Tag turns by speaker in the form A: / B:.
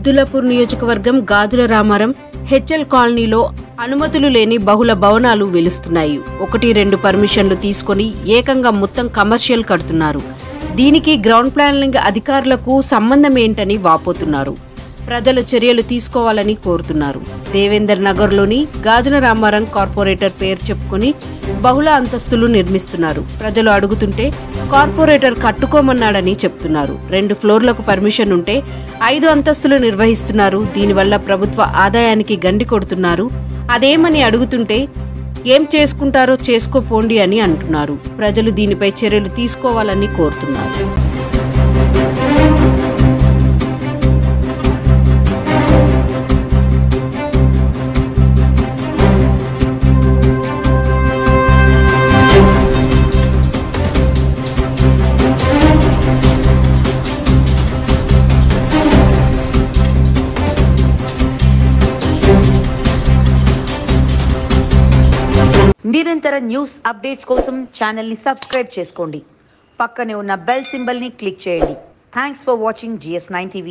A: అబ్దుల్లాపూర్ నియోజకవర్గం గాజుల రామారం హెచ్ఎల్ కాలనీలో అనుమతులు లేని బహుళ భవనాలు వెలుస్తున్నాయి. 1-2 పర్మిషన్లు తీసుకొని ఏకంగా మొత్తం కమర్షియల్ కడుతున్నారు. దీనికి గ్రౌండ్ ప్లానింగ్ అధికారులకు సంబంధం ఏంటని వాపోతున్నారు. ప్రజలు చర్యలు తీసుకోవాలని కోరుతున్నారు. దేవేందర్ నగర్లోని గాజుల రామారం కార్పొరేటర్ పేరు చెప్పుకొని బహుళ అంతస్తులు నిర్మిస్తున్నారు. ప్రజలు అడుగుతుంటే కార్పొరేటర్ కట్టుకోమన్నాడని చెప్తున్నారు. 2 ఫ్లోర్లకు పర్మిషన్ ఉంటే 5 అంతస్తులు నిర్వహిస్తున్నారు. దీనివల్ల ప్రభుత్వ ఆదాయానికి గండి కొడుతున్నారు. అదేమని అడుగుతుంటే ఏం చేసుకుంటారో చేసుకోపోండి అని అంటున్నారు. ప్రజలు దీనిపై చర్యలు తీసుకోవాలని కోరుతున్నారు.
B: నిరంతర న్యూస్ అప్డేట్స్ కోసం ఛానల్ని సబ్స్క్రైబ్ చేసుకోండి. పక్కనే ఉన్న బెల్ సింబల్ని క్లిక్ చేయండి. Thanks for watching GS9 TV.